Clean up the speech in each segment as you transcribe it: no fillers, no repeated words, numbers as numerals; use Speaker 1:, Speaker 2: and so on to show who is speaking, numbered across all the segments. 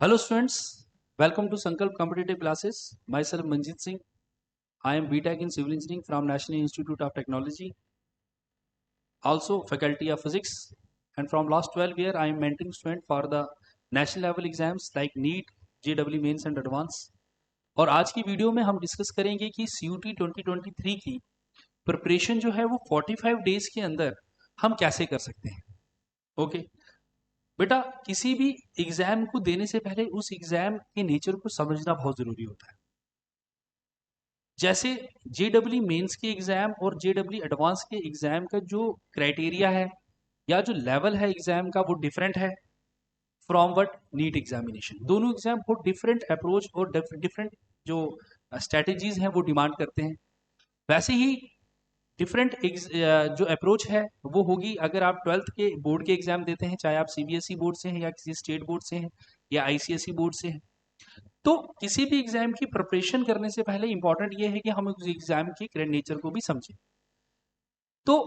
Speaker 1: Hello students, welcome to Sankalp Competitive Classes. Myself Manjit Singh. I am BTech in Civil Engineering from National Institute of Technology, also Faculty of Physics. And from last 12 year, I am mentoring student for the national level exams like NEET, JEE Mains and Advance. और आज की video में हम discuss करेंगे कि CUT 2023 की preparation जो है वो 45 डेज के अंदर हम कैसे कर सकते हैं। ओके बेटा, किसी भी एग्जाम को देने से पहले उस एग्जाम के नेचर को समझना बहुत जरूरी होता है। जैसे JEE मेंस के एग्जाम और JEE एडवांस के एग्जाम का जो क्राइटेरिया है या जो लेवल है एग्जाम का वो डिफरेंट है फ्रॉम वट नीट एग्जामिनेशन। दोनों एग्जाम बहुत डिफरेंट अप्रोच और डिफरेंट जो स्ट्रेटजीज हैं वो डिमांड करते हैं। वैसे ही डिफरेंट जो अप्रोच है वो होगी अगर आप 12th के बोर्ड के एग्जाम देते हैं, चाहे आप CBSE बोर्ड से हैं या किसी स्टेट बोर्ड से हैं या ICSE बोर्ड से हैं। तो किसी भी एग्जाम की प्रिपरेशन करने से पहले इंपॉर्टेंट ये है कि हम उस एग्जाम के नेचर को भी समझें। तो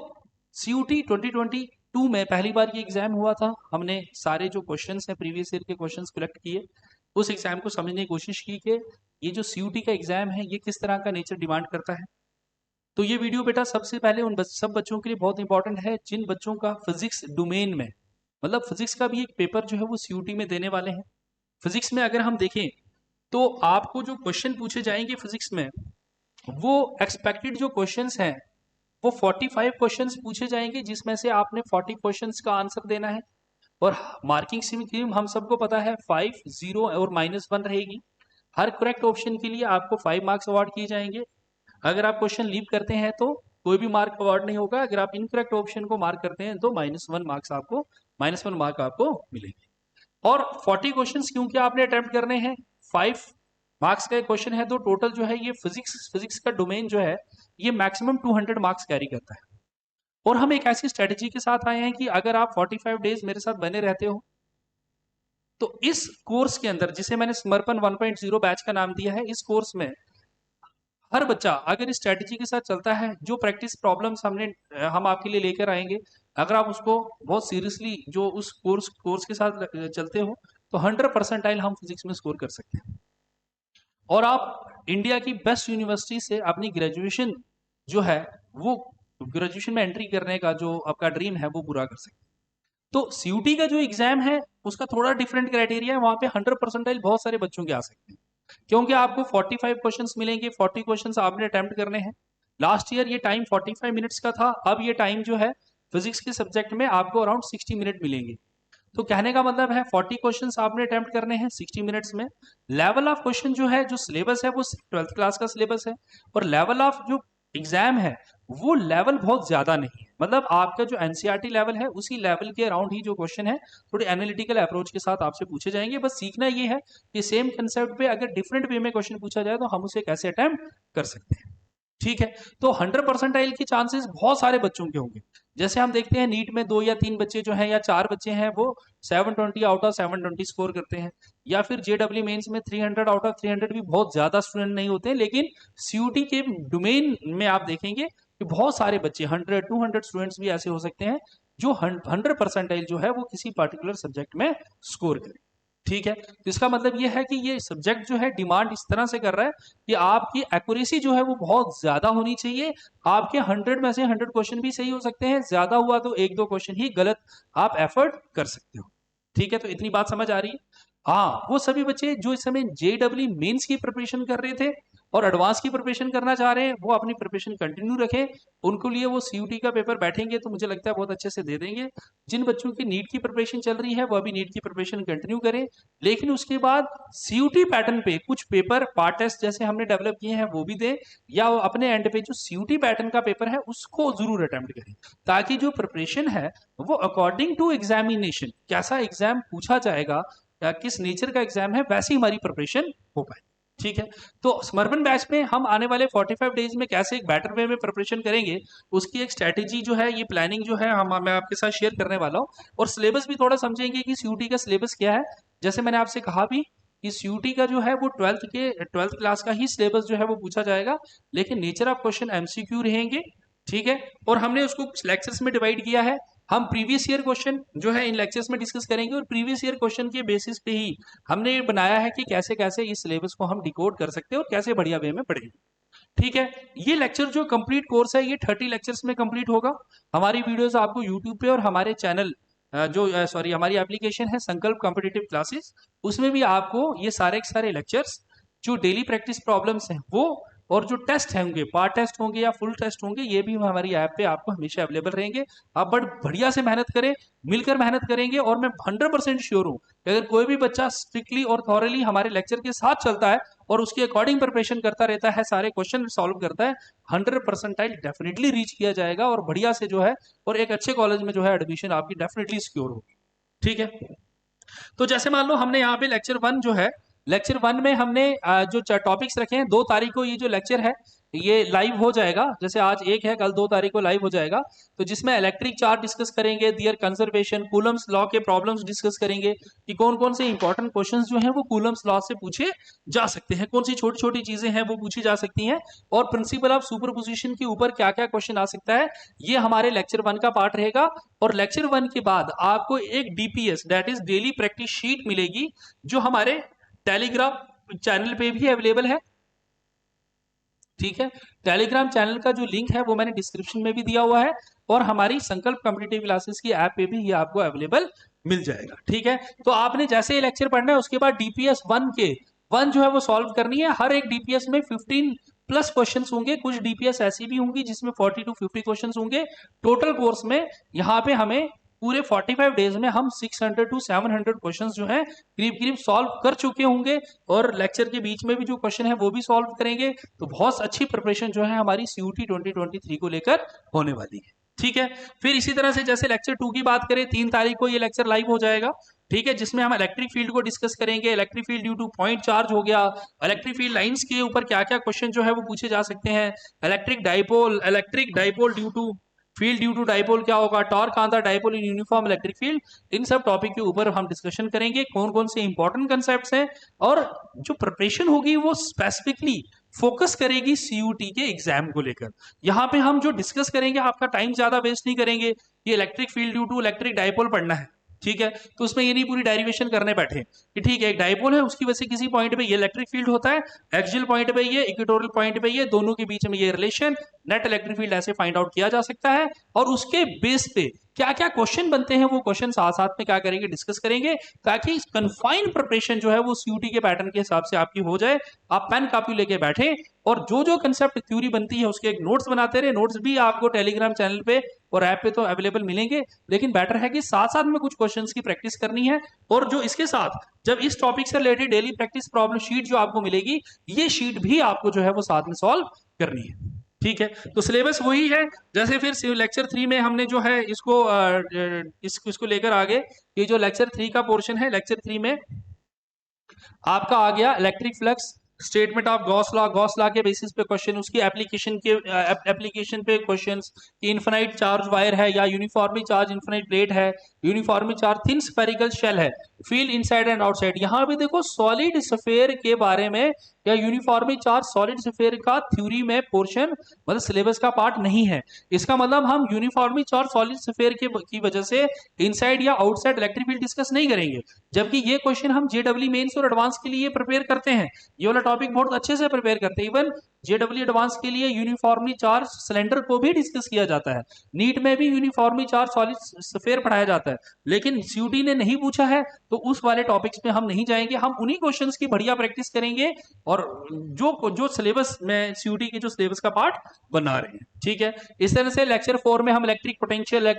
Speaker 1: CUT 2022 में पहली बार ये एग्जाम हुआ था। हमने सारे जो क्वेश्चंस हैं प्रीवियस ईयर के क्वेश्चंस कलेक्ट किए, उस एग्जाम को समझने की कोशिश की कि ये जो CUT का एग्जाम है ये किस तरह का नेचर डिमांड करता है। तो ये वीडियो बेटा सबसे पहले उन सब बच्चों के लिए बहुत इंपॉर्टेंट है जिन बच्चों का फिजिक्स डोमेन में, मतलब फिजिक्स का भी एक पेपर जो है वो CUT में देने वाले हैं। फिजिक्स में अगर हम देखें तो आपको जो क्वेश्चन पूछे जाएंगे फिजिक्स में, वो एक्सपेक्टेड जो क्वेश्चंस हैं वो 45 क्वेश्चंस पूछे जाएंगे, जिसमें से आपने 40 क्वेश्चंस का आंसर देना है। और मार्किंग स्कीम हम सबको पता है 5, 0 और -1 रहेगी। हर करेक्ट ऑप्शन के लिए आपको 5 मार्क्स अवार्ड किए जाएंगे। अगर आप क्वेश्चन लीव करते हैं तो कोई भी मार्क अवार्ड नहीं होगा। अगर आप इनकरेक्ट ऑप्शन को मार्क करते हैं तो -1 मार्क आपको मिलेंगे। और 40 क्वेश्चंस क्योंकि आपने अटेम्प्ट करने हैं, 5 मार्क्स का क्वेश्चन है तो टोटल जो है ये फिजिक्स का डोमेन जो है ये मैक्सिमम 200 मार्क्स कैरी करता है। और हम एक ऐसी स्ट्रेटेजी के साथ आए हैं कि अगर आप 45 डेज मेरे साथ बने रहते हो तो इस कोर्स के अंदर, जिसे मैंने समर्पण 1.0 बैच का नाम दिया है, इस कोर्स में हर बच्चा अगर इस स्ट्रेटेजी के साथ चलता है, जो प्रैक्टिस प्रॉब्लम्स हम आपके लिए लेकर आएंगे, अगर आप उसको बहुत सीरियसली जो उस कोर्स के साथ चलते हो तो 100 परसेंटाइल हम फिजिक्स में स्कोर कर सकते हैं। और आप इंडिया की बेस्ट यूनिवर्सिटी से अपनी ग्रेजुएशन जो है वो ग्रेजुएशन में एंट्री करने का जो आपका ड्रीम है वो पूरा कर सकते हैं। तो CUT का जो एग्जाम है उसका थोड़ा डिफरेंट क्राइटेरिया है, वहां पे 100 परसेंटाइल बहुत सारे बच्चों के आ सकते हैं, क्योंकि आपको 45 क्वेश्चंस मिलेंगे। 40 क्वेश्चंस आपने अटेम्प्ट करने हैं। लास्ट ईयर ये टाइम 45 मिनट्स का था, अब ये टाइम जो है फिजिक्स के सब्जेक्ट में आपको अराउंड 60 मिनट मिलेंगे। तो कहने का मतलब है 40 क्वेश्चंस आपने अटेम्प्ट करने हैं 60 मिनट्स में। लेवल ऑफ क्वेश्चन जो है, जो सिलेबस है वो 12th क्लास का सिलेबस है, और लेवल ऑफ जो एग्जाम है वो लेवल बहुत ज्यादा नहीं है। मतलब आपका जो NCERT लेवल है उसी लेवल के अराउंड ही जो क्वेश्चन है थोड़े एनालिटिकल अप्रोच के साथ आपसे पूछे जाएंगे। बस सीखना ये है कि सेम कंसेप्ट पे अगर डिफरेंट वे में क्वेश्चन पूछा जाए तो हम उसे कैसे अटेम्प्ट कर सकते हैं। ठीक है, तो 100 परसेंटाइल के चांसेस बहुत सारे बच्चों के होंगे। जैसे हम देखते हैं नीट में 2 या 3 बच्चे जो हैं या 4 बच्चे हैं वो 720 आउट ऑफ 720 स्कोर करते हैं, या फिर JEE मेंस में 300 आउट ऑफ 300 भी बहुत ज्यादा स्टूडेंट नहीं होते हैं। लेकिन CUT के डोमेन में आप देखेंगे कि बहुत सारे बच्चे 100 200 स्टूडेंट्स भी ऐसे हो सकते हैं जो 100 परसेंटाइल जो है वो किसी पर्टिकुलर सब्जेक्ट में स्कोर करें। ठीक है, तो इसका मतलब ये है कि ये सब्जेक्ट जो है डिमांड इस तरह से कर रहा है कि आपकी एक्यूरेसी जो है वो बहुत ज्यादा होनी चाहिए। आपके 100 में से 100 क्वेश्चन भी सही हो सकते हैं, ज्यादा हुआ तो 1-2 क्वेश्चन ही गलत आप एफर्ट कर सकते हो। ठीक है, तो इतनी बात समझ आ रही है। हाँ, वो सभी बच्चे जो इस समय JEE मेंस की प्रिपरेशन कर रहे थे और एडवांस की प्रिपरेशन करना चाह रहे हैं, वो अपनी प्रिपरेशन कंटिन्यू रखें। उनको लिए वो CUT का पेपर बैठेंगे तो मुझे लगता है बहुत अच्छे से दे देंगे। जिन बच्चों की नीट की प्रिपरेशन चल रही है वो अभी नीट की प्रिपरेशन कंटिन्यू करें, लेकिन उसके बाद CUT पैटर्न पे कुछ पेपर पार्ट टेस्ट जैसे हमने डेवलप किए हैं वो भी दें, या अपने एंड पे जो CUT पैटर्न का पेपर है उसको जरूर अटेम्प्ट करें, ताकि जो प्रिपरेशन है वो अकॉर्डिंग टू एग्जामिनेशन, कैसा एग्जाम पूछा जाएगा या किस नेचर का एग्जाम है, वैसी हमारी प्रिपरेशन हो पाए। ठीक है, तो समर्पण बैच में हम आने वाले 45 डेज में कैसे एक बेटर वे में प्रिपरेशन करेंगे, उसकी एक स्ट्रेटेजी जो है, ये प्लानिंग जो है मैं आपके साथ शेयर करने वाला हूँ। और सिलेबस भी थोड़ा समझेंगे कि CUT का सिलेबस क्या है। जैसे मैंने आपसे कहा भी कि CUT का जो है वो 12th क्लास का ही सिलेबस जो है वो पूछा जाएगा, लेकिन नेचर ऑफ क्वेश्चन MCQ रहेंगे। ठीक है, और हमने उसको कुछ लेक्चर्स में डिवाइड किया है। हम प्रीवियस ईयर क्वेश्चन जो है इन लेक्चर्स में डिस्कस करेंगे और प्रीवियस ईयर क्वेश्चन के बेसिस पे ही हमने ये बनाया है कि कैसे कैसे इस सिलेबस को हम डिकोड कर सकते हैं और कैसे बढ़िया वे में पढ़ेंगे। ठीक है, ये लेक्चर जो कंप्लीट कोर्स है ये 30 लेक्चर्स में कंप्लीट होगा। हमारी वीडियोस आपको यूट्यूब पे और हमारे चैनल हमारी एप्लीकेशन है संकल्प कॉम्पिटिटिव क्लासेस, उसमें भी आपको ये सारे के सारे लेक्चर्स जो डेली प्रैक्टिस प्रॉब्लम्स हैं वो और जो टेस्ट होंगे, पार्ट टेस्ट होंगे या फुल टेस्ट होंगे, ये भी हमारी ऐप पे आपको हमेशा अवेलेबल रहेंगे। आप बड़ बढ़िया से मेहनत करें, मिलकर मेहनत करेंगे और मैं 100% श्योर हूं कि अगर कोई भी बच्चा स्ट्रिक्टली और थॉरली हमारे लेक्चर के साथ चलता है और उसके अकॉर्डिंग प्रिपरेशन करता रहता है, सारे क्वेश्चन सॉल्व करता है, 100% डेफिनेटली रीच किया जाएगा और बढ़िया से जो है और एक अच्छे कॉलेज में जो है एडमिशन आपकी डेफिनेटली सिक्योर होगी। ठीक है, तो जैसे मान लो हमने यहाँ पे लेक्चर 1 जो है, लेक्चर 1 में हमने जो टॉपिक्स रखे हैं, 2 तारीख को ये जो लेक्चर है ये लाइव हो जाएगा। जैसे आज 1 है, कल 2 तारीख को लाइव हो जाएगा। तो जिसमें इलेक्ट्रिक चार्ज डिस्कस करेंगे, दियर कंजर्वेशन, कूलम्स लॉ के प्रॉब्लम्स डिस्कस करेंगे कि कौन कौन से इंपॉर्टेंट क्वेश्चंस जो हैं वो कूलम्स लॉ से पूछे जा सकते हैं, कौन सी छोटी छोटी चीजें हैं वो पूछी जा सकती हैं, और प्रिंसिपल ऑफ सुपरपोजिशन के ऊपर क्या क्या क्वेश्चन आ सकता है, ये हमारे लेक्चर 1 का पार्ट रहेगा। और लेक्चर 1 के बाद आपको एक DPS that is daily practice sheet मिलेगी जो हमारे टेलीग्राम चैनल पे भी अवेलेबल है। ठीक है, टेलीग्राम चैनल का जो लिंक है वो मैंने डिस्क्रिप्शन में भी दिया हुआ है और हमारी संकल्प कॉम्पिटिटिव क्लासेस की ऐप पे भी ये आपको अवेलेबल मिल जाएगा। ठीक है, तो आपने जैसे ही लेक्चर पढ़ना है उसके बाद डीपीएस 1 के 1 जो है वो सॉल्व करनी है। हर एक डीपीएस में 15 प्लस क्वेश्चंस होंगे, कुछ डीपीएस ऐसी भी होंगी जिसमें 40 to 50 क्वेश्चंस होंगे। टोटल कोर्स में यहाँ पे हमें पूरे 45 डेज में हम 600 to 700 क्वेश्चंस जो है करीब करीब सॉल्व कर चुके होंगे और लेक्चर के बीच में भी जो क्वेश्चन है वो भी सॉल्व करेंगे। तो बहुत अच्छी प्रिपरेशन जो है हमारी सीयूटी 2023 को लेकर होने वाली है। ठीक है, फिर इसी तरह से जैसे लेक्चर 2 की बात करें, 3 तारीख को ये लेक्चर लाइव हो जाएगा। ठीक है, जिसमें हम इलेक्ट्रिक फील्ड को डिस्कस करेंगे। Electric field due two point charge हो गया, इलेक्ट्रिक फील्ड लाइंस के ऊपर क्या क्या क्वेश्चन जो है वो पूछे जा सकते हैं, electric dipole due to field due to dipole क्या होगा, torque on the dipole in uniform electric field, इन सब टॉपिक के ऊपर हम डिस्कशन करेंगे। कौन कौन से इंपॉर्टेंट कंसेप्ट्स हैं और जो प्रिपरेशन होगी वो स्पेसिफिकली फोकस करेगी सीयूटी के एग्जाम को लेकर। यहाँ पे हम जो डिस्कस करेंगे आपका टाइम ज्यादा वेस्ट नहीं करेंगे। ये electric field due to electric dipole पढ़ना है, ठीक है, तो उसमें ये नहीं पूरी डेरिवेशन करने बैठे कि ठीक है एक डाइपोल है, उसकी वजह से किसी पॉइंट पे ये इलेक्ट्रिक फील्ड होता है, एक्सियल पॉइंट पे ये, इक्वेटोरियल पॉइंट पे ये, दोनों के बीच में ये रिलेशन, नेट इलेक्ट्रिक फील्ड ऐसे फाइंड आउट किया जा सकता है। और उसके बेस पे क्या क्या क्वेश्चन बनते हैं वो क्वेश्चन साथ साथ में क्या करेंगे, डिस्कस करेंगे, ताकि कन्फाइंड प्रिपरेशन जो है वो सीयूटी के पैटर्न के हिसाब से आपकी हो जाए। आप पेन कॉपी लेके बैठे और जो जो कंसेप्ट थ्योरी बनती है उसके एक नोट्स बनाते रहे। नोट्स भी आपको टेलीग्राम चैनल पे और ऐप पे तो अवेलेबल मिलेंगे, लेकिन बेटर है कि साथ साथ में कुछ क्वेश्चंस की प्रैक्टिस करनी है। और जो इसके साथ जब इस टॉपिक से related daily practice problem sheet जो आपको मिलेगी, ये शीट भी आपको जो है वो साथ में सॉल्व करनी है। ठीक है, तो सिलेबस वही है जैसे फिर लेक्चर 3 में हमने जो है इसको लेकर आगे, ये जो लेक्चर 3 का पोर्शन है, लेक्चर 3 में आपका आ गया electric flux, statement of Gauss law के बेसिस पे क्वेश्चन, उसकी एप्लीकेशन पे क्वेश्चंस, इनफिनाइट चार्ज वायर है या यूनिफॉर्मली चार्ज इनफिनाइट प्लेट है, uniformly charge thin spherical shell है, फील्ड इनसाइड एंड आउटसाइड। यहाँ भी देखो सॉलिड स्फेयर के बारे में या यूनिफॉर्मली चार्ज सॉलिड स्फेयर का थ्योरी में पोर्शन मतलब सिलेबस का पार्ट नहीं है। इसका मतलब हम यूनिफॉर्मली चार्ज सॉलिड स्फेयर की वजह से इनसाइड या आउटसाइड इलेक्ट्रिक फील्ड डिस्कस नहीं करेंगे, जबकि ये क्वेश्चन हम जेडब्ल्यू मेंस और एडवांस के लिए प्रिपेयर करते हैं। ये वाला टॉपिक बहुत अच्छे से प्रिपेयर करते हैं। इवन जेडब्ल्यू एडवांस के लिए यूनिफॉर्मली चार्ज सिलेंडर को भी डिस्कस किया जाता है, नीट में भी यूनिफॉर्मली चार्ज सॉलिड स्फीयर पढ़ाया जाता है, लेकिन सीयूटी ने नहीं पूछा है तो उस वाले टॉपिक्स में हम नहीं जाएंगे। हम उन्हीं क्वेश्चंस की बढ़िया प्रैक्टिस करेंगे और जो सिलेबस में सीयूटी के जो सिलेबस का पार्ट बना रहे हैं। ठीक है, इस तरह से लेक्चर 4 में हम electric potential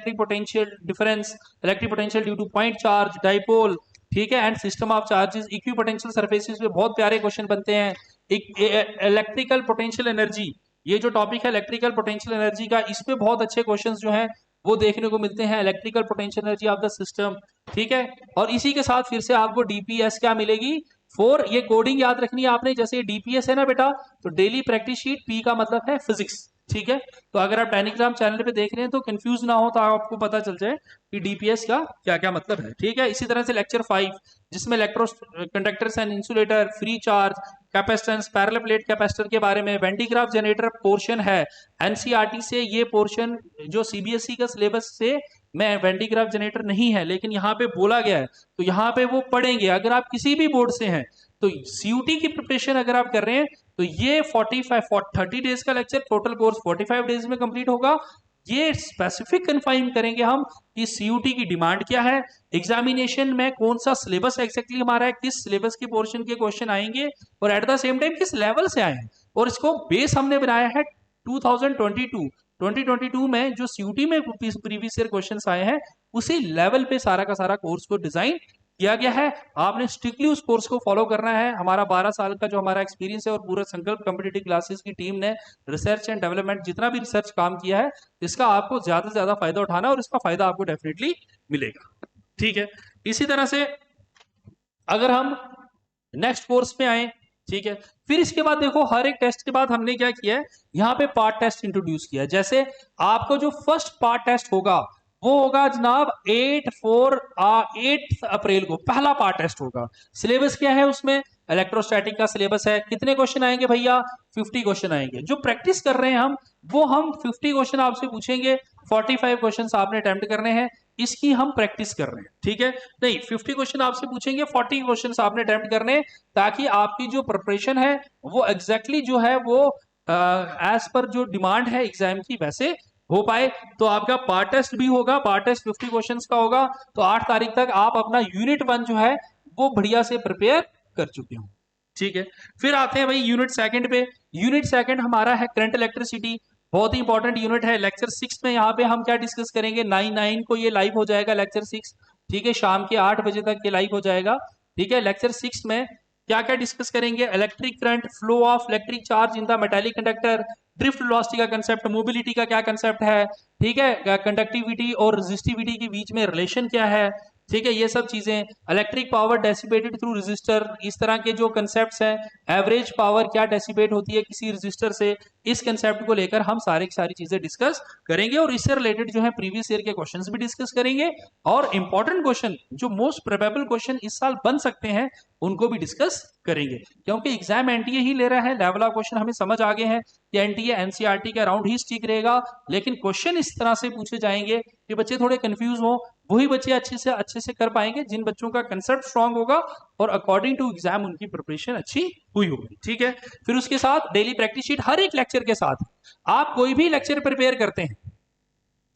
Speaker 1: difference, electric potential due two point charge, dipole, ठीक है, and system of charges, equipotential surfaces पे बहुत प्यारे क्वेश्चन बनते हैं। इलेक्ट्रिकल पोटेंशियल एनर्जी, ये जो टॉपिक है इलेक्ट्रिकल पोटेंशियल एनर्जी का, इस पे बहुत अच्छे क्वेश्चंस जो हैं वो देखने को मिलते हैं, electrical potential energy of the system. ठीक है, और इसी के साथ फिर से आपको डीपीएस क्या मिलेगी, 4, ये कोडिंग याद रखनी है आपने। जैसे डीपीएस है ना बेटा, तो डेली प्रैक्टिस शीट, पी का मतलब है फिजिक्स। ठीक है, तो अगर आप टेलीग्राम चैनल पे देख रहे हैं तो कंफ्यूज ना हो, तो आपको पता चल जाए कि डीपीएस का क्या क्या मतलब है। ठीक है, इसी तरह से लेक्चर 5 जिसमें electro conductors and insulator, free charge, capacitance, parallel plate capacitor के बारे में, वेंटीग्राफ जनरेटर पोर्शन है एनसीईआरटी से। ये पोर्शन जो सीबीएसई का सिलेबस से मैं वेंडिग्राफ जनरेटर नहीं है लेकिन यहाँ पे बोला गया है तो यहाँ पे वो पढ़ेंगे। अगर आप किसी भी बोर्ड से हैं तो सीयूटी की प्रिपरेशन अगर आप कर रहे हैं तो ये 30 डेज का लेक्चर, टोटल कोर्स 45 डेज में कंप्लीट होगा। ये स्पेसिफिक कन्फाइन करेंगे हम कि सीयूटी की डिमांड क्या है, एग्जामिनेशन में कौन सा सिलेबस एक्जेक्टली हमारा है, किस सिलेबस के पोर्शन के क्वेश्चन आएंगे और एट द सेम टाइम किस लेवल से आए हैं। और इसको बेस हमने बनाया है 2022 में जो सीयूटी में प्रीवियस ईयर क्वेश्चंस आए हैं उसी लेवल पे सारा का सारा कोर्स को डिजाइन किया गया है। आपने स्ट्रिक्टली उस कोर्स को फॉलो करना है। हमारा 12 साल का जो हमारा एक्सपीरियंस है और पूरा संकल्प कॉम्पिटिटिव क्लासेस की टीम ने रिसर्च एंड डेवलपमेंट जितना भी रिसर्च काम किया है इसका आपको ज्यादा से ज्यादा फायदा उठाना और इसका फायदा आपको डेफिनेटली मिलेगा। ठीक है, इसी तरह से अगर हम नेक्स्ट कोर्स पे आए, ठीक है, फिर इसके बाद देखो हर एक टेस्ट के बाद हमने क्या किया है, यहाँ पे पार्ट टेस्ट इंट्रोड्यूस किया है। जैसे आपको जो फर्स्ट पार्ट टेस्ट होगा वो होगा जनाब 8 अप्रैल को पहला पार्ट टेस्ट होगा। सिलेबस क्या है उसमें, इलेक्ट्रोस्टैटिक का सिलेबस है। कितने क्वेश्चन आएंगे भैया, 50 क्वेश्चन आएंगे। जो प्रैक्टिस कर रहे हैं हम 50 क्वेश्चन आपसे पूछेंगे, 45 क्वेश्चन आपने अटेम्प्ट करने हैं, इसकी हम प्रैक्टिस कर रहे हैं। ठीक है, नहीं 50 क्वेश्चन आपसे पूछेंगे, 40 क्वेश्चन आपने अटेम्प्ट करने हैं, ताकि आपकी जो प्रिपरेशन है वो एग्जैक्टली जो है वो एज पर जो डिमांड है एग्जाम की वैसे हो पाए। तो आपका पार्ट टेस्ट भी होगा, पार्ट टेस्ट 50 क्वेश्चंस का होगा। तो 8 तारीख तक आप अपना यूनिट 1 जो है वो बढ़िया से प्रिपेयर कर चुके हो। ठीक है, फिर आते हैं भाई यूनिट सेकंड पे। यूनिट सेकंड हमारा है करंट इलेक्ट्रिसिटी, बहुत ही इंपॉर्टेंट यूनिट है। लेक्चर 6 में यहाँ पे हम क्या डिस्कस करेंगे, 9 को ये लाइव हो जाएगा लेक्चर 6। ठीक है, शाम के 8 बजे तक ये लाइव हो जाएगा। ठीक है, लेक्चर 6 में क्या क्या डिस्कस करेंगे, electric current, flow of electric charge in the metallic conductor, drift velocity का कंसेप्ट, मोबिलिटी का क्या कंसेप्ट है, ठीक है, कंडक्टिविटी और रेजिस्टिविटी के बीच में रिलेशन क्या है, ठीक है, ये सब चीजें, electric power dissipated through resistor, इस तरह के जो कंसेप्ट्स हैं, एवरेज पावर क्या डेसिपेट होती है किसी रेजिस्टर से, इस कंसेप्ट को लेकर हम सारी की सारी चीजें डिस्कस करेंगे। और इससे रिलेटेड जो है प्रीवियस ईयर के क्वेश्चंस भी डिस्कस करेंगे और इंपॉर्टेंट क्वेश्चन जो मोस्ट प्रोबेबल क्वेश्चन इस साल बन सकते हैं उनको भी डिस्कस करेंगे। क्योंकि एग्जाम एनटीए ही ले रहा है, लेवल ऑफ क्वेश्चन हमें समझ आ गए हैं कि एनटीए एनसीईआरटी के अराउंड ही स्टिक रहेगा, लेकिन क्वेश्चन इस तरह से पूछे जाएंगे कि बच्चे थोड़े कंफ्यूज हो। वही बच्चे अच्छे से कर पाएंगे जिन बच्चों का कंसेप्ट स्ट्रांग होगा और अकॉर्डिंग टू एग्जाम उनकी प्रिपरेशन अच्छी हुई होगी। ठीक है, फिर उसके साथ डेली प्रैक्टिस शीट हर एक लेक्चर के साथ। आप कोई भी लेक्चर प्रिपेयर करते हैं,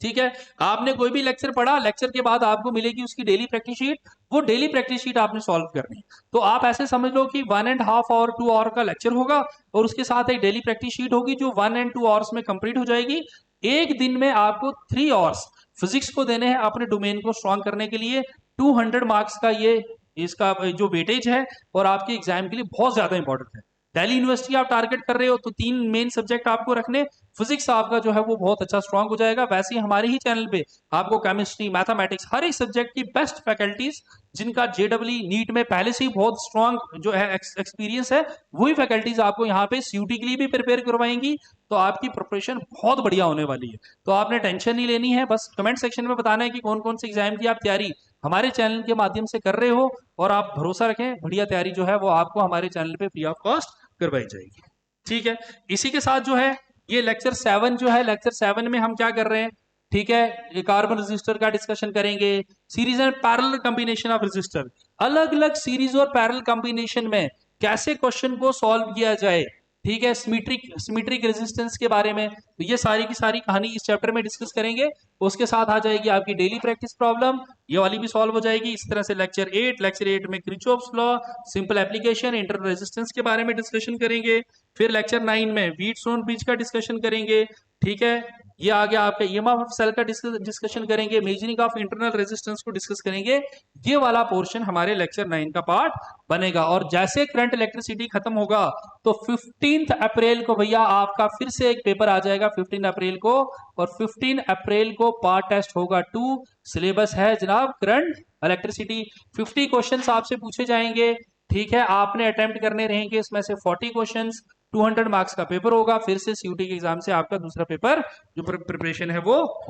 Speaker 1: ठीक है, आपने कोई भी लेक्चर पढ़ा, लेक्चर के बाद आपको मिलेगी उसकी डेली प्रैक्टिस शीट, वो डेली प्रैक्टिस शीट आपने सॉल्व करनी। तो आप ऐसे समझ लो कि 1.5 और 2 आवर का लेक्चर होगा और उसके साथ एक डेली प्रैक्टिस शीट होगी जो 1 और 2 आवर्स में कंप्लीट हो जाएगी। एक दिन में आपको 3 आवर्स फिजिक्स को देने हैं अपने डोमेन को स्ट्रॉन्ग करने के लिए। 200 मार्क्स का ये इसका जो वेटेज है और आपके एग्जाम के लिए बहुत ज्यादा इंपॉर्टेंट है। दिल्ली यूनिवर्सिटी आप टारगेट कर रहे हो तो 3 मेन सब्जेक्ट आपको रखने, फिजिक्स आपका जो है वो बहुत अच्छा स्ट्रांग हो जाएगा। वैसे ही हमारे ही चैनल पे आपको केमिस्ट्री, मैथमेटिक्स, हर एक सब्जेक्ट की बेस्ट फैकल्टीज जिनका जेडब्ल्यू नीट में पहले से ही बहुत स्ट्रांग जो है एक्सपीरियंस है, वही फैकल्टीज आपको यहाँ पे सीयूटी के लिए भी प्रिपेयर करवाएंगी। तो आपकी प्रिपरेशन बहुत बढ़िया होने वाली है। तो आपने टेंशन नहीं लेनी है, बस कमेंट सेक्शन में बताना है कि कौन कौन से एग्जाम की आप तैयारी हमारे चैनल के माध्यम से कर रहे हो, और आप भरोसा रखें बढ़िया तैयारी जो है वो आपको हमारे चैनल पे फ्री ऑफ कॉस्ट करवाई जाएगी। ठीक है, इसी के साथ जो है ये लेक्चर 7 जो है, लेक्चर 7 में हम क्या कर रहे हैं, ठीक है, ये कार्बन रेजिस्टर का डिस्कशन करेंगे, series and parallel combination of resistor, अलग अलग सीरीज और पैरेलल कॉम्बिनेशन में कैसे क्वेश्चन को सॉल्व किया जाए, ठीक है, सिमेट्रिक रेजिस्टेंस के बारे में। तो ये सारी की सारी कहानी इस चैप्टर में डिस्कस करेंगे। उसके साथ आ जाएगी आपकी डेली प्रैक्टिस प्रॉब्लम, ये वाली भी सॉल्व हो जाएगी। इस तरह से लेक्चर 8 में Kirchhoff's law, simple application, internal resistance के बारे में डिस्कशन करेंगे। फिर लेक्चर 9 में व्हीटस्टोन ब्रिज का डिस्कशन करेंगे। ठीक है, ये आ गया आपका ईएमएफ ऑफ सेल का डिस्कशन करेंगे, मेजरिंग ऑफ इंटरनल रेजिस्टेंस को डिस्कस करेंगे। ये वाला पोर्शन हमारे लेक्चर 9 का पार्ट बनेगा। और जैसे करंट इलेक्ट्रिसिटी खत्म होगा तो 15 अप्रैल को भैया आपका फिर से एक पेपर आ जाएगा 15 अप्रैल को, और 15 अप्रैल को पार्ट टेस्ट होगा 2। सिलेबस है जनाब करंट इलेक्ट्रिसिटी, 50 क्वेश्चंस आपसे पूछे जाएंगे। ठीक है, आपने अटेम्प्ट करने रहेंगे इसमें से 40 क्वेश्चंस, 200 मार्क्स का पेपर होगा। फिर से सीयूटी के एग्जाम से आपका दूसरा पेपर जो प्रिपरेशन है वो।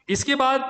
Speaker 1: इसके बाद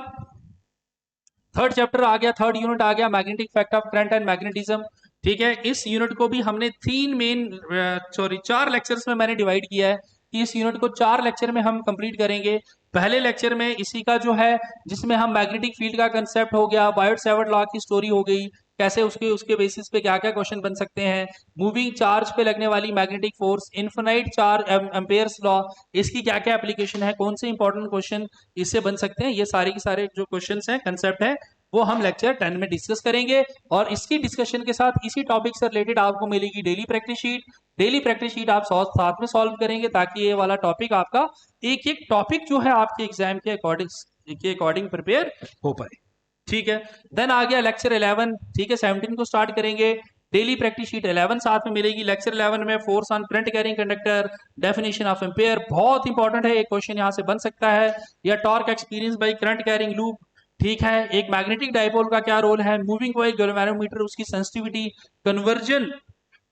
Speaker 1: थर्ड चैप्टर आ गया, थर्ड यूनिट आ गया, magnetic effect of current and magnetism. ठीक है, इस यूनिट को भी हमने 4 लेक्चर्स में मैंने डिवाइड किया है। कि इस यूनिट को 4 लेक्चर में हम कंप्लीट करेंगे। पहले लेक्चर में इसी का जो है, जिसमें हम मैग्नेटिक फील्ड का कंसेप्ट हो गया, बायोट सेवर्ट लॉ की स्टोरी हो गई, कैसे उसके उसके बेसिस पे क्या क्या क्वेश्चन बन सकते हैं, मूविंग चार्ज पे लगने वाली magnetic force, infinite charge Ampere's law, इसकी क्या क्या एप्लीकेशन है, कौन से इंपॉर्टेंट क्वेश्चन इससे बन सकते हैं, ये सारे के सारे जो क्वेश्चन हैं, कंसेप्ट है, वो हम लेक्चर 10 में डिस्कस करेंगे। और इसकी डिस्कशन के साथ इसी टॉपिक से रिलेटेड आपको मिलेगी daily practice sheet. Daily practice sheet आप साथ में सॉल्व करेंगे, ताकि ये वाला टॉपिक आपका एक एक टॉपिक जो है आपके एग्जाम के अकॉर्डिंग प्रिपेयर हो पाए। ठीक है, देन आ गया लेक्चर 11। ठीक है, 17 को स्टार्ट करेंगे। डेली प्रैक्टिस शीट 11 साथ में मिलेगी। लेक्चर 11 में force on current carrying conductor, definition of ampere, बहुत इंपॉर्टेंट है, एक क्वेश्चन यहां से बन सकता है, या torque experience by current carrying loop. ठीक है, एक मैग्नेटिक डायपोल का क्या रोल है, मूविंग कॉइल गैल्वेनोमीटर, उसकी sensitivity, conversion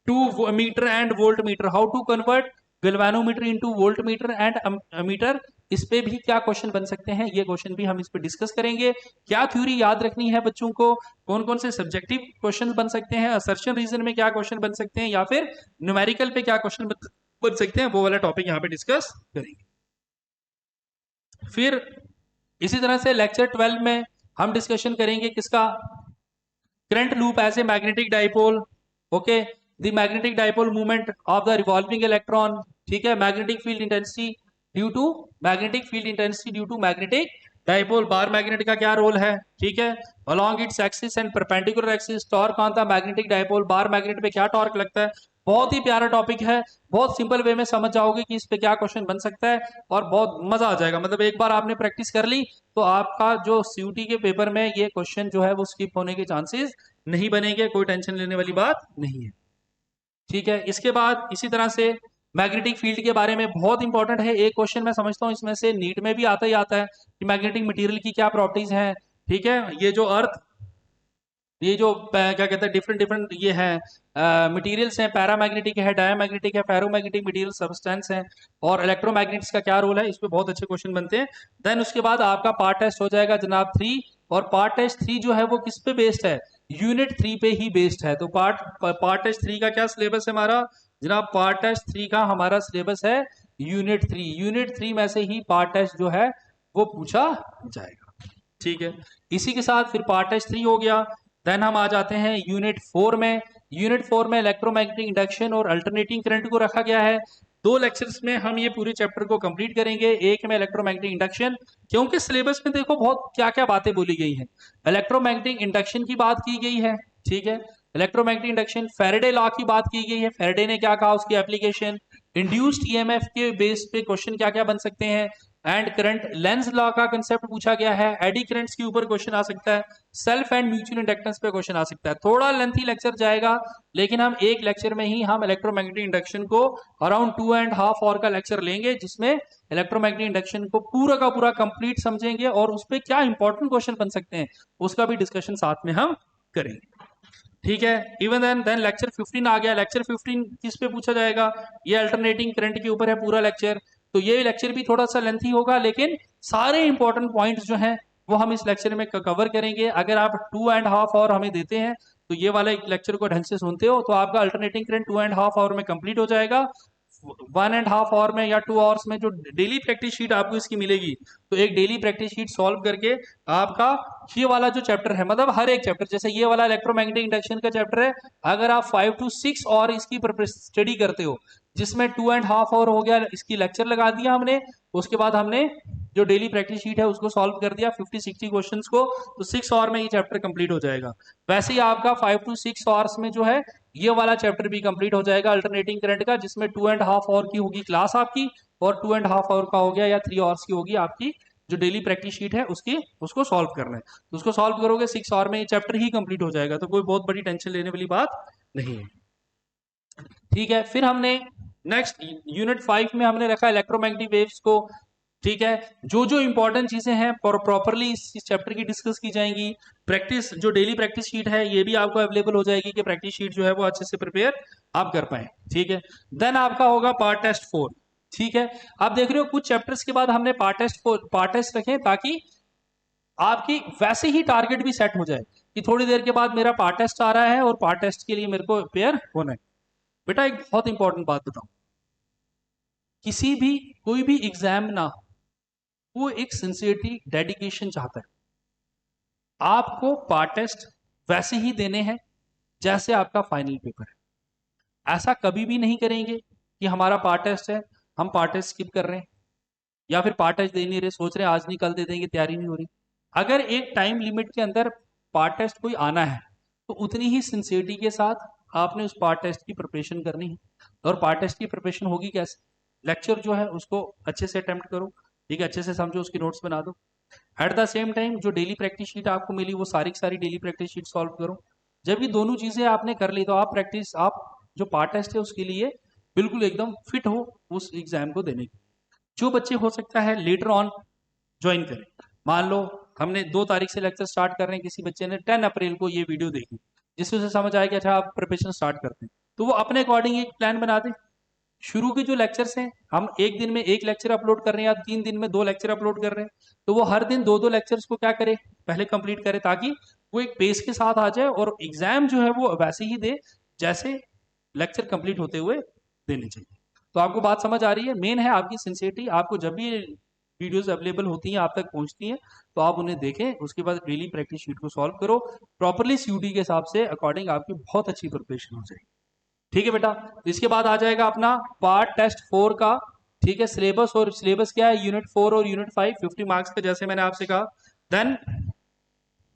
Speaker 1: to meter and volt meter, how to convert galvanometer into volt meter and meter, इस पे भी क्या क्वेश्चन बन सकते हैं, ये क्वेश्चन भी हम इस पे डिस्कस करेंगे। क्या थ्योरी याद रखनी है बच्चों को, कौन कौन से सब्जेक्टिव क्वेश्चन बन सकते हैं, असर्शन रीजन में क्या क्वेश्चन बन सकते हैं, या फिर न्यूमेरिकल पे क्या क्वेश्चन बन सकते हैं, वो वाला टॉपिक यहाँ पे डिस्कस करेंगे। फिर इसी तरह से लेक्चर 12 में हम डिस्कशन करेंगे किसका, current loop as a magnetic dipole. Okay, the magnetic dipole movement of the revolving electron. ठीक है, magnetic field intensity due to magnetic dipole, bar magnet का क्या रोल है। ठीक है, along its axis and perpendicular axis, torque on the magnetic dipole, bar magnet पे क्या torque लगता है। बहुत ही प्यारा टॉपिक है, बहुत सिंपल वे में समझ जाओगे कि इस पे क्या क्वेश्चन बन सकता है, और बहुत मजा आ जाएगा। मतलब एक बार आपने प्रैक्टिस कर ली तो आपका जो सीयूटी के पेपर में ये क्वेश्चन जो है वो स्किप होने के चांसेस नहीं बनेंगे, कोई टेंशन लेने वाली बात नहीं है। ठीक है, इसके बाद इसी तरह से मैग्नेटिक फील्ड के बारे में बहुत इंपॉर्टेंट है, एक क्वेश्चन मैं समझता हूँ इसमें से नीट में भी आता ही आता है कि मैग्नेटिक मटेरियल की क्या प्रॉपर्टीज हैं। ठीक है, ये जो अर्थ, ये जो क्या कहते हैं, डिफरेंट डिफरेंट ये है मटेरियल्स हैं, पैरामैग्नेटिक है, डायमैग्नेटिक है, फेरोमैग्नेटिक मटेरियल सब्सटेंस हैं, और इलेक्ट्रोमैग्नेटिक्स का क्या रोल है, इस पे बहुत अच्छे क्वेश्चन बनते हैं। देन उसके बाद आपका पार्ट टेस्ट हो जाएगा जनाब 3, और पार्ट टेस्ट 3 जो है वो किस पे बेस्ड है, यूनिट 3 पे ही बेस्ड है। तो पार्ट टेस्ट 3 का क्या सिलेबस है हमारा जनाब, पार्ट टेस्ट 3 का हमारा सिलेबस है यूनिट 3 में से ही पार्ट टेस्ट जो है वो पूछा जाएगा। ठीक है, इसी के साथ फिर पार्ट टेस्ट 3 हो गया। देन हम आ जाते हैं यूनिट 4 में। यूनिट 4 में इलेक्ट्रोमैग्नेटिक इंडक्शन और अल्टरनेटिंग करंट को रखा गया है। 2 लेक्चर्स में हम ये पूरे चैप्टर को कंप्लीट करेंगे, एक में इलेक्ट्रोमैग्नेटिक इंडक्शन, क्योंकि सिलेबस में देखो बहुत क्या क्या बातें बोली गई हैं। इलेक्ट्रोमैग्नेटिक इंडक्शन की बात की गई है। ठीक है, इलेक्ट्रोमैग्नेटिक इंडक्शन, फैराडे लॉ की बात की गई है, फैराडे ने क्या कहा, उसकी एप्लीकेशन, इंड्यूस्ड ईएमएफ के बेस पे क्वेश्चन क्या क्या बन सकते हैं, एंड करंट, लेंज लॉ का कंसेप्ट पूछा गया है, एडी करंट्स के ऊपर क्वेश्चन आ सकता है, सेल्फ एंड म्यूचुअल इंडक्टेंस पे क्वेश्चन आ सकता है। थोड़ा लेंथी लेक्चर जाएगा, लेकिन हम एक लेक्चर में ही हम इलेक्ट्रोमैग्नेटिक इंडक्शन को अराउंड 2.5 आवर का लेक्चर लेंगे, जिसमें इलेक्ट्रोमैग्नेटिक इंडक्शन को पूरा का पूरा कंप्लीट समझेंगे, और उस पर क्या इंपॉर्टेंट क्वेश्चन बन सकते हैं उसका भी डिस्कशन साथ में हम करेंगे। ठीक है, इवन देन लेक्चर 15 आ गया। लेक्चर 15 किस पे पूछा जाएगा, ये अल्टरनेटिंग करंट के ऊपर है पूरा लेक्चर। तो ये लेक्चर भी थोड़ा सा लेंथी होगा, लेकिन सारे इंपॉर्टेंट पॉइंट्स जो हैं वो हम इस लेक्चर में कवर करेंगे। अगर आप 2.5 आवर हमें देते हैं तो ये वाला लेक्चर को ढंग से सुनते हो तो आपका अल्टरनेटिंग करंट 2.5 आवर में कंप्लीट हो जाएगा। 1.5 आवर में या 2 आवर्स में जो डेली प्रैक्टिस शीट आपको इसकी मिलेगी, तो एक डेली प्रैक्टिस शीट सॉल्व करके आपका ये वाला जो चैप्टर है, मतलब हर एक चैप्टर, जैसे ये वाला इलेक्ट्रोमैग्नेटिक इंडक्शन का चैप्टर है, अगर आप 5 to 6 और इसकी स्टडी करते हो, जिसमें 2.5 आवर हो गया, इसकी लेक्चर लगा दिया हमने, उसके बाद हमने जो डेली प्रैक्टिस शीट है उसको सॉल्व कर दिया 50-60 क्वेश्चंस को, तो 6 आवर में ये चैप्टर कंप्लीट हो जाएगा। वैसे ही आपका 5 to 6 आवर्स में जो है ये वाला चैप्टर भी कंप्लीट हो जाएगा अल्टरनेटिंग करंट का, जिसमें 2.5 आवर की होगी क्लास आपकी, और 2.5 आवर का हो गया या 3 आवर्स की होगी आपकी जो डेली प्रैक्टिस शीट है उसकी, उसको सॉल्व करना है। तो उसको सॉल्व करोगे 6 आवर में ये चैप्टर ही कंप्लीट हो जाएगा, तो कोई बहुत बड़ी टेंशन लेने वाली बात नहीं है। ठीक है, फिर हमने नेक्स्ट यूनिट 5 में हमने रखा इलेक्ट्रोमैग्नेटिक वेव्स को। ठीक है, जो जो इंपॉर्टेंट चीजें हैं प्रॉपरली इस चैप्टर की डिस्कस की जाएंगी। प्रैक्टिस, जो डेली प्रैक्टिस शीट है ये भी आपको अवेलेबल हो जाएगी कि प्रैक्टिस शीट जो है वो अच्छे से प्रिपेयर आप कर पाए। ठीक है, देन आपका होगा पार्ट टेस्ट 4। ठीक है, आप देख रहे हो कुछ चैप्टर्स के बाद हमने पार्ट टेस्ट रखे ताकि आपकी वैसे ही टारगेट भी सेट हो जाए कि थोड़ी देर के बाद मेरा पार्ट टेस्ट आ रहा है और पार्ट टेस्ट के लिए मेरे को प्रिपेयर होना है। बेटा एक बहुत इंपॉर्टेंट बात बताऊं, किसी भी कोई भी एग्जाम ना, वो एक सिंसियरिटी डेडिकेशन चाहता है। आपको पार्ट टेस्ट वैसे ही देने हैं जैसे आपका फाइनल पेपर है। ऐसा कभी भी नहीं करेंगे कि हमारा पार्ट टेस्ट है, हम पार्ट टेस्ट स्किप कर रहे हैं, या फिर पार्ट टेस्ट दे नहीं रहे, सोच रहे हैं आज नहीं कल दे देंगे, तैयारी नहीं हो रही। अगर एक टाइम लिमिट के अंदर पार्ट टेस्ट कोई आना है तो उतनी ही सिंसियरिटी के साथ आपने उस पार्ट टेस्ट की प्रिपरेशन करनी है। और पार्ट टेस्ट की प्रिपरेशन होगी कैसे? लेक्चर जो है उसको अच्छे से अटेम्प्ट करो, ठीक है, अच्छे से समझो, उसकी नोट्स बना दो। एट द सेम टाइम जो डेली प्रैक्टिस शीट आपको मिली वो सारी की सारी डेली प्रैक्टिस शीट सॉल्व करो। जब ये दोनों चीजें आपने कर ली तो आप जो पार्ट टेस्ट है उसके लिए बिल्कुल एकदम फिट हो उस एग्जाम को देने की। जो बच्चे हो सकता है लेटर ऑन ज्वाइन करें, मान लो हमने 2 तारीख से लेक्चर स्टार्ट कर रहे हैं, किसी बच्चे ने 10 अप्रैल को ये वीडियो देखी, जिससे उसे समझ आया कि अच्छा आप प्रिपरेशन स्टार्ट करते हैं, तो वो अपने अकॉर्डिंग एक प्लान बना दे। शुरू के जो लेक्चर्स हैं हम एक दिन में एक लेक्चर अपलोड कर रहे हैं या 3 दिन में 2 लेक्चर अपलोड कर रहे हैं, तो वो हर दिन 2-2 लेक्चर्स को क्या करे, पहले कंप्लीट करे, ताकि वो एक पेस के साथ आ जाए और एग्जाम जो है वो वैसे ही दे जैसे लेक्चर कंप्लीट होते हुए देने चाहिए। तो आपको बात समझ आ रही है? मेन है आपकी सिंसियरिटी। आपको जब भी वीडियोस अवेलेबल होती हैं, आप तक पहुंचती हैं, तो आप उन्हें देखें, उसके बाद डेली प्रैक्टिस शीट को सॉल्व करो प्रॉपरली, सीयूटी के हिसाब से अकॉर्डिंग आपकी बहुत अच्छी प्रिपरेशन हो जाएगी। ठीक है बेटा, तो इसके बाद आ जाएगा अपना पार्ट टेस्ट 4 का, ठीक है, सिलेबस। और सिलेबस क्या है? यूनिट 4 और यूनिट 5 50 मार्क्स का, जैसे मैंने आपसे कहा। Then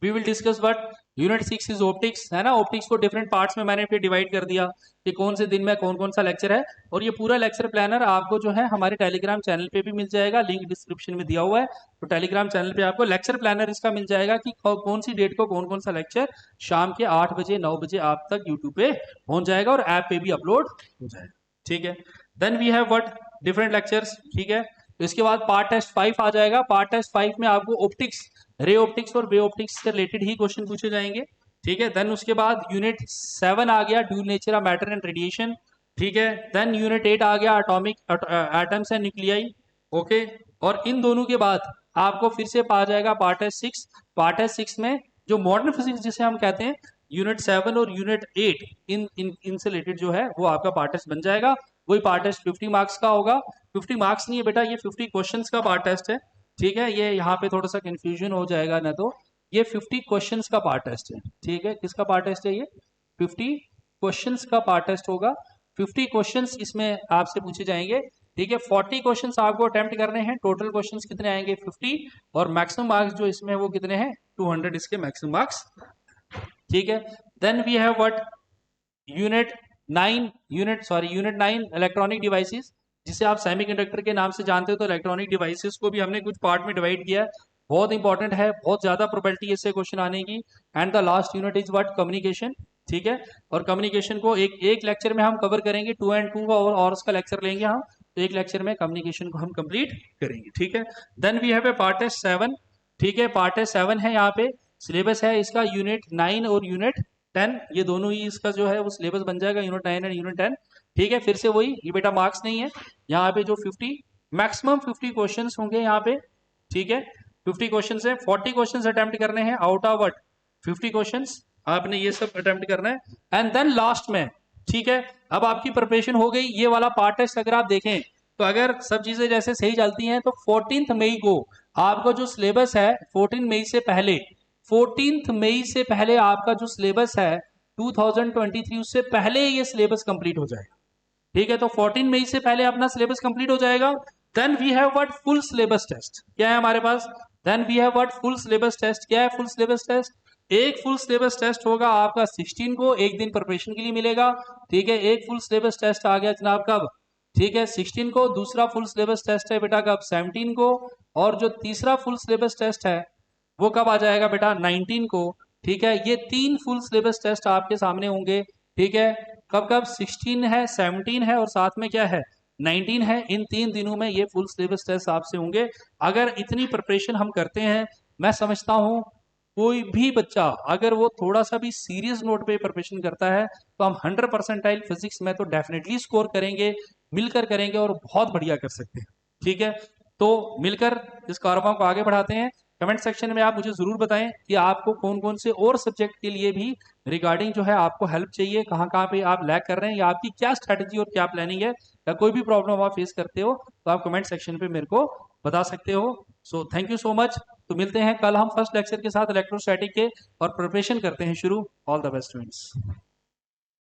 Speaker 1: we will discuss what unit 6 is optics, है ना। ऑप्टिक्स को डिफरेंट पार्ट्स में मैंने फिर डिवाइड कर दिया कि कौन से दिन में कौन कौन सा लेक्चर है। और ये पूरा लेक्चर प्लानर आपको जो है हमारे टेलीग्राम चैनल पे भी मिल जाएगा, लिंक डिस्क्रिप्शन में दिया हुआ है। तो टेलीग्राम चैनल पे आपको लेक्चर प्लानर इसका मिल जाएगा कि कौन सी डेट को कौन कौन सा लेक्चर शाम के 8 बजे 9 बजे आप तक यूट्यूब पे पहुंच जाएगा और ऐप पे भी अपलोड हो जाएगा। ठीक है, then we have what different lectures. ठीक है, तो इसके बाद पार्ट टेस्ट 5 आ जाएगा। पार्ट टेस्ट 5 में आपको ऑप्टिक्स, रे ऑप्टिक्स और वे ऑप्टिक्स से रिलेटेड ही क्वेश्चन पूछे जाएंगे। ठीक है, देन उसके बाद यूनिट 7 आ गया, dual nature of matter and radiation. ठीक है, देन यूनिट 8 आ गया, atomic atoms and nuclei. Okay, और इन दोनों के बाद आपको फिर से आ जाएगा पार्ट टेस्ट 6। पार्ट टेस्ट 6 में जो मॉडर्न फिजिक्स जिसे हम कहते हैं, यूनिट 7 और यूनिट 8 इनसे रिलेटेड जो है वो आपका पार्ट टेस्ट बन जाएगा। वही पार्ट टेस्ट 50 मार्क्स का होगा। 50 मार्क्स नहीं है बेटा, ये 50 क्वेश्चंस का पार्ट टेस्ट है। ठीक है, ये यहाँ पे थोड़ा सा कंफ्यूजन हो जाएगा ना, तो ये 50 क्वेश्चंस का पार्ट टेस्ट है। ठीक है, किसका पार्ट टेस्ट है? ये 50 क्वेश्चंस का पार्ट टेस्ट होगा। 50 क्वेश्चंस इसमें आपसे पूछे जाएंगे। ठीक है, 40 क्वेश्चंस आपको अटेम्प्ट करने हैं। टोटल क्वेश्चंस कितने आएंगे? 50। और मैक्सिमम मार्क्स जो इसमें वो कितने हैं? 200 इसके मैक्सिमम मार्क्स। ठीक है, then we have what unit 9 electronic devices, जिसे आप सेमीकंडक्टर के नाम से जानते हो। तो इलेक्ट्रॉनिक डिवाइसेस को भी हमने कुछ पार्ट में डिवाइड किया है। बहुत इंपॉर्टेंट है, बहुत ज्यादा प्रोबेबिलिटी इससे क्वेश्चन आने की। And the last unit is what communication. ठीक है, और कम्युनिकेशन को एक लेक्चर में हम कवर करेंगे, 2 and 2 और उसका लेक्चर लेंगे हम, तो एक लेक्चर में कम्युनिकेशन को हम कंप्लीट करेंगे। ठीक है, then we have a part test 7। ठीक है, पार्ट टेस्ट 7 है, यहाँ पे सिलेबस है इसका यूनिट 9 और यूनिट 10, ये दोनों ही इसका जो है वो सिलेबस बन जाएगा, यूनिट 9 एंड यूनिट 10। ठीक है, फिर से वही, ये बेटा मार्क्स नहीं है यहाँ पे, जो 50 मैक्सिमम 50 क्वेश्चंस होंगे यहाँ पे। ठीक है, 50 क्वेश्चंस है, 40 क्वेश्चंस अटेम्प्ट करने हैं आउट ऑफ व्हाट 50 क्वेश्चंस, आपने ये सब अटेम्प्ट करना है। एंड देन लास्ट में, ठीक है, अब आपकी प्रिपरेशन हो गई। ये वाला पार्ट टेस्ट अगर आप देखें तो अगर सब चीजें जैसे सही चलती हैं तो 14 मई को आपका जो सिलेबस है, 14 मई से पहले आपका जो सिलेबस है 2023, उससे पहले ये सिलेबस कंप्लीट हो जाएगा। ठीक है, तो 14 मई से पहले अपना सिलेबस कंप्लीट हो जाएगा। Then we have what full syllabus test. क्या है हमारे पास? Then we have what full syllabus test. क्या है फुल सिलेबस टेस्ट? एक फुल सिलेबस टेस्ट होगा आपका 16 को, एक दिन प्रिपरेशन के लिए मिलेगा। ठीक है, एक फुल सिलेबस टेस्ट आ गया जनाब कब? ठीक है, 16 को। दूसरा फुल सिलेबस टेस्ट है बेटा कब? 17 को। और जो तीसरा फुल सिलेबस टेस्ट है वो कब आ जाएगा बेटा? 19 को। ठीक है, ये 3 फुल सिलेबस टेस्ट आपके सामने होंगे। ठीक है, कब कब? 16 है, 17 है और साथ में क्या है? 19 है। इन 3 दिनों में ये फुल सिलेबस टेस्ट आपसे होंगे। अगर इतनी प्रिपरेशन हम करते हैं, मैं समझता हूं कोई भी बच्चा अगर वो थोड़ा सा भी सीरियस नोट पे प्रिपरेशन करता है तो हम 100% फिजिक्स में तो डेफिनेटली स्कोर करेंगे, मिलकर करेंगे और बहुत बढ़िया कर सकते हैं। ठीक है, तो मिलकर इस कारवां को आगे बढ़ाते हैं। कमेंट सेक्शन में आप मुझे जरूर बताएं कि आपको कौन कौन से और सब्जेक्ट के लिए भी रिगार्डिंग जो है आपको हेल्प चाहिए, कहाँ कहाँ पे आप लैग कर रहे हैं, या आपकी क्या स्ट्रैटेजी और क्या प्लानिंग है। या कोई भी प्रॉब्लम आप फेस करते हो तो आप कमेंट सेक्शन पे मेरे को बता सकते हो। So thank you so much. तो मिलते हैं कल हम फर्स्ट लेक्चर के साथ इलेक्ट्रोस्टैटिक के, और प्रिपरेशन करते हैं शुरू। All the best students.